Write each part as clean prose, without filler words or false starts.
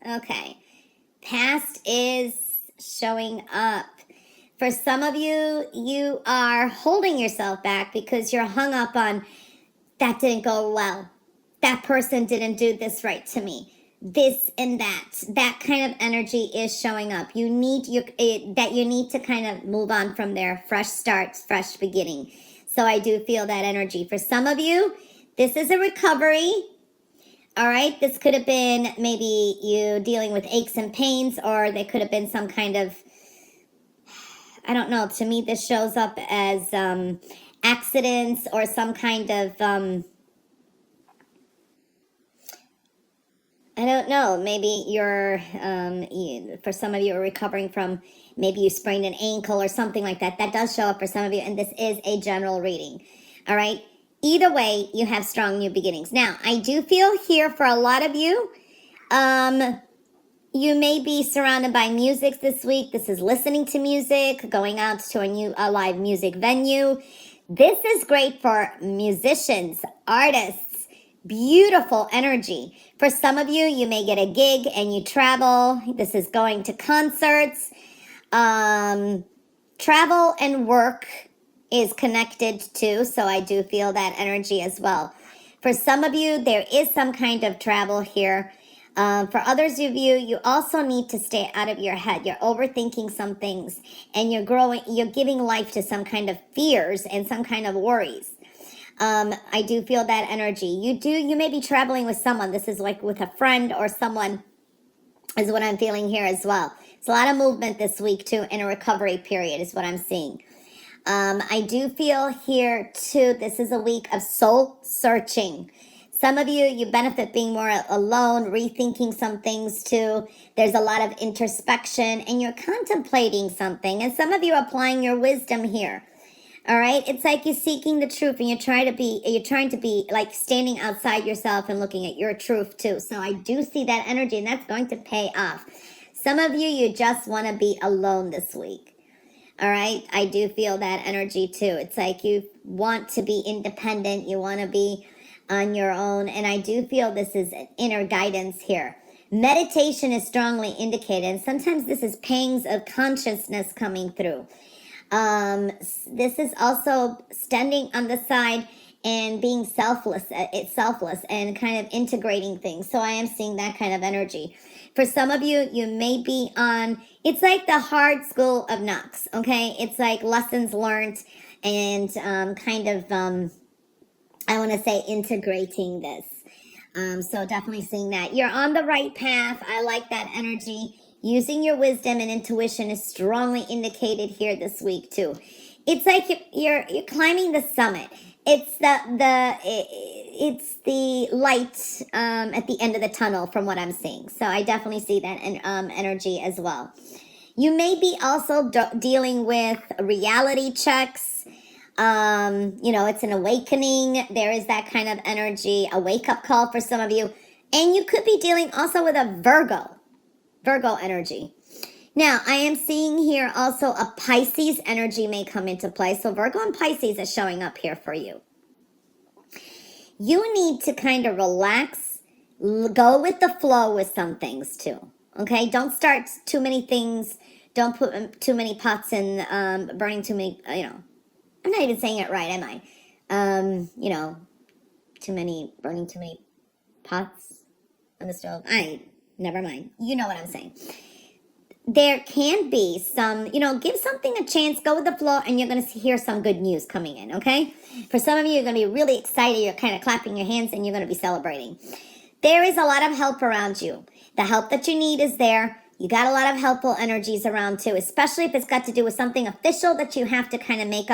Okay. Past is showing up. For some of you, you are holding yourself back because you're hung up on that didn't go well. That person didn't do this right to me. This and that. That kind of energy is showing up. You need to kind of move on from there. Fresh starts, fresh beginning. So I do feel that energy. For some of you, this is a recovery. All right, this could have been maybe you dealing with aches and pains, or there could have been some kind of, I don't know, to me this shows up as accidents or some kind of, I don't know, maybe you're, for some of you are recovering from, maybe you sprained an ankle or something like that. That does show up for some of you, and this is a general reading. All right. Either way, you have strong new beginnings. Now, I do feel here for a lot of you, you may be surrounded by music this week. This is listening to music, going out to a live music venue. This is great for musicians, artists, beautiful energy. For some of you, you may get a gig and you travel. This is going to concerts. Travel and work is connected too, so I do feel that energy as well. For some of you, there is some kind of travel here. For others of you, you also need to stay out of your head. You're overthinking some things, and you're giving life to some kind of fears and some kind of worries. I do feel that energy. You may be traveling with someone. This is like with a friend or someone is what I'm feeling here as well. It's a lot of movement this week too, in a recovery period is what I'm seeing. I do feel here too, this is a week of soul searching. Some of you, you benefit being more alone, rethinking some things too. There's a lot of introspection and you're contemplating something. And some of you are applying your wisdom here. All right. It's like you're seeking the truth and you're trying to be like standing outside yourself and looking at your truth too. So I do see that energy and that's going to pay off. Some of you, you just want to be alone this week. All right. I do feel that energy too. It's like you want to be independent. You want to be on your own. And I do feel this is inner guidance here. Meditation is strongly indicated. And sometimes this is pangs of consciousness coming through. This is also standing on the side and being selfless and kind of integrating things. So I am seeing that kind of energy. For some of you, you may be on, it's like the hard school of knocks, okay? It's like lessons learned and I want to say integrating this. So definitely seeing that. You're on the right path. I like that energy. Using your wisdom and intuition is strongly indicated here this week too. It's like you're climbing the summit. It's the light at the end of the tunnel from what I'm seeing. So I definitely see that energy as well. You may be also dealing with reality checks. It's an awakening. There is that kind of energy, a wake-up call for some of you. And you could be dealing also with a Virgo energy. Now, I am seeing here also a Pisces energy may come into play. So Virgo and Pisces is showing up here for you. You need to kind of relax, go with the flow with some things too. Okay, don't start too many things. Don't put too many pots in, burning too many, I'm not even saying it right, am I? Burning too many pots on the stove. Never mind. You know what I'm saying. There can be some, give something a chance, go with the flow, and you're going to hear some good news coming in, okay? For some of you, you're going to be really excited. You're kind of clapping your hands, and you're going to be celebrating. There is a lot of help around you. The help that you need is there. You got a lot of helpful energies around, too, especially if it's got to do with something official that you have to kind of make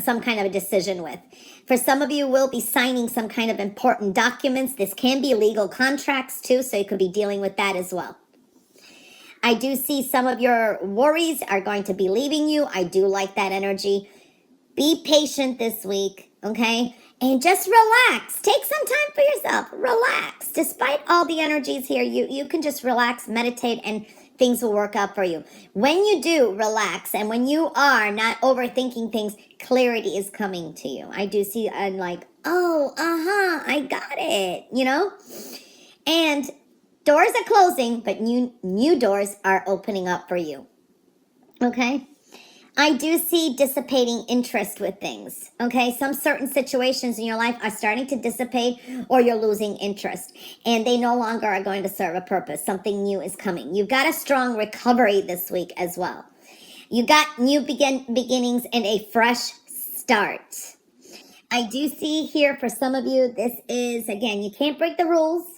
some kind of a decision with. For some of you, will be signing some kind of important documents. This can be legal contracts, too, so you could be dealing with that as well. I do see some of your worries are going to be leaving you. I do like that energy. Be patient this week, okay? And just relax. Take some time for yourself. Relax. Despite all the energies here, you can just relax, meditate, and things will work out for you. When you do relax and when you are not overthinking things, clarity is coming to you. I do see, I'm like, I got it, And Doors are closing, but new doors are opening up for you. Okay? I do see dissipating interest with things. Okay? Some certain situations in your life are starting to dissipate, or you're losing interest, and they no longer are going to serve a purpose. Something new is coming. You've got a strong recovery this week as well. You got new beginnings and a fresh start. I do see here for some of you, this is, again, you can't break the rules.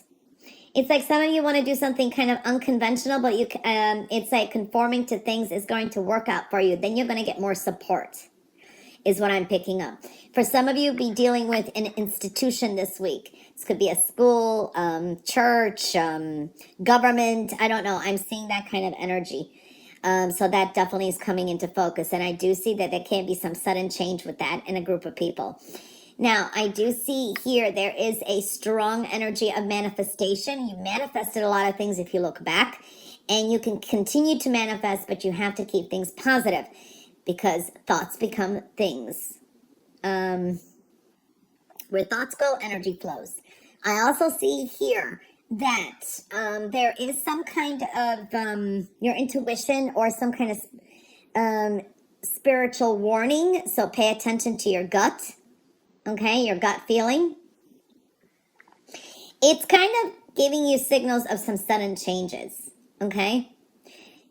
It's like some of you want to do something kind of unconventional, but it's like conforming to things is going to work out for you. Then you're going to get more support, is what I'm picking up. For some of you, be dealing with an institution this week. This could be a school, church, government. I don't know. I'm seeing that kind of energy. So that definitely is coming into focus. And I do see that there can be some sudden change with that in a group of people. Now, I do see here there is a strong energy of manifestation. You manifested a lot of things if you look back. And you can continue to manifest, but you have to keep things positive because thoughts become things. Where thoughts go, energy flows. I also see here that there is some kind of your intuition or some kind of spiritual warning. So pay attention to your gut. Okay, your gut feeling. It's kind of giving you signals of some sudden changes. Okay.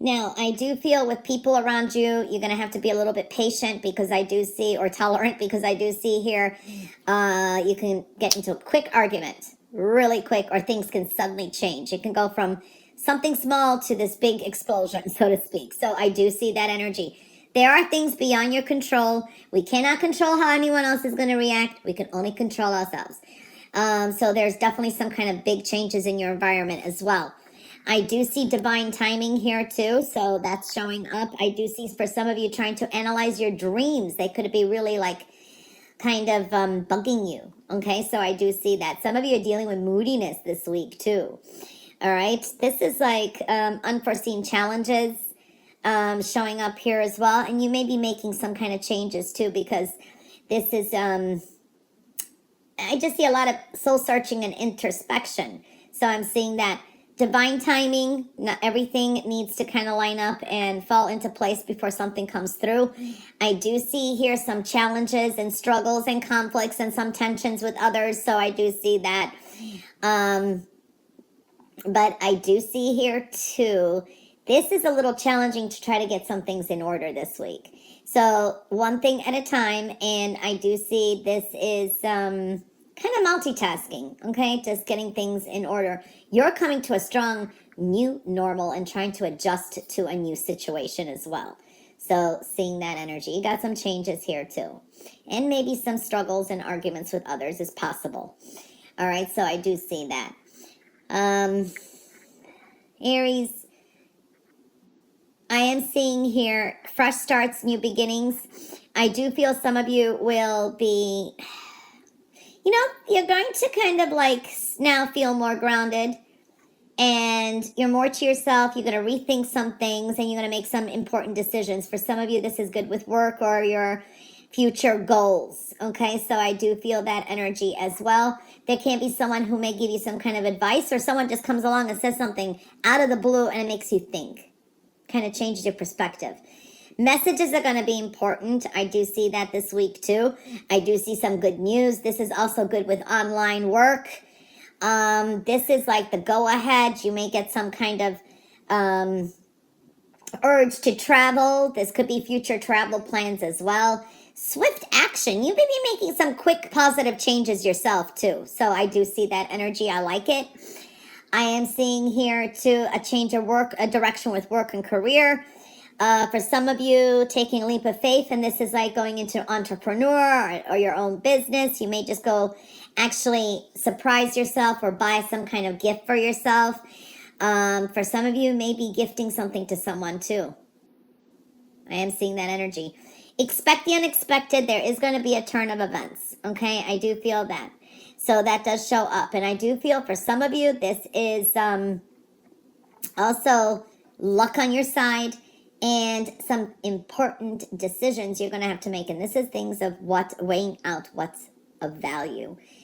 Now, I do feel with people around you, you're going to have to be a little bit patient because I do see, or tolerant because I do see here, you can get into a quick argument really quick, or things can suddenly change. It can go from something small to this big explosion, so to speak. So I do see that energy. There are things beyond your control. We cannot control how anyone else is going to react. We can only control ourselves. So there's definitely some kind of big changes in your environment as well. I do see divine timing here too, so that's showing up. I do see for some of you trying to analyze your dreams. They could be really like kind of bugging you, okay? So I do see that. Some of you are dealing with moodiness this week too, all right? This is like unforeseen challenges showing up here as well, and you may be making some kind of changes too because this is, I just see a lot of soul searching and introspection. So I'm seeing that divine timing, not everything needs to kind of line up and fall into place before something comes through. I do see here some challenges and struggles and conflicts and some tensions with others. So I do see that. But I do see here too, this is a little challenging to try to get some things in order this week. So one thing at a time. And I do see this is kind of multitasking, okay? Just getting things in order. You're coming to a strong new normal and trying to adjust to a new situation as well. So seeing that energy, you got some changes here too. And maybe some struggles and arguments with others is possible. All right, so I do see that. Aries, I am seeing here fresh starts, new beginnings. I do feel some of you will be, you know, you're going to kind of like now feel more grounded and you're more to yourself. You're going to rethink some things and you're going to make some important decisions. For some of you, this is good with work or your future goals. Okay, so I do feel that energy as well. There can be someone who may give you some kind of advice, or someone just comes along and says something out of the blue and it makes you think. Kind of changes your perspective. Messages are going to be important. I do see that this week too. I do see some good news. This is also good with online work. This is like the go ahead. You may get some kind of urge to travel. This could be future travel plans as well. Swift action. You may be making some quick positive changes yourself too. So I do see that energy. I like it. I am seeing here too a change of work, a direction with work and career. For some of you, taking a leap of faith, and this is like going into entrepreneur or your own business. You may just go actually surprise yourself or buy some kind of gift for yourself. For some of you, maybe gifting something to someone too. I am seeing that energy. Expect the unexpected. There is going to be a turn of events. Okay, I do feel that. So that does show up. And I do feel for some of you, this is also luck on your side and some important decisions you're going to have to make. And this is things of weighing out what's of value.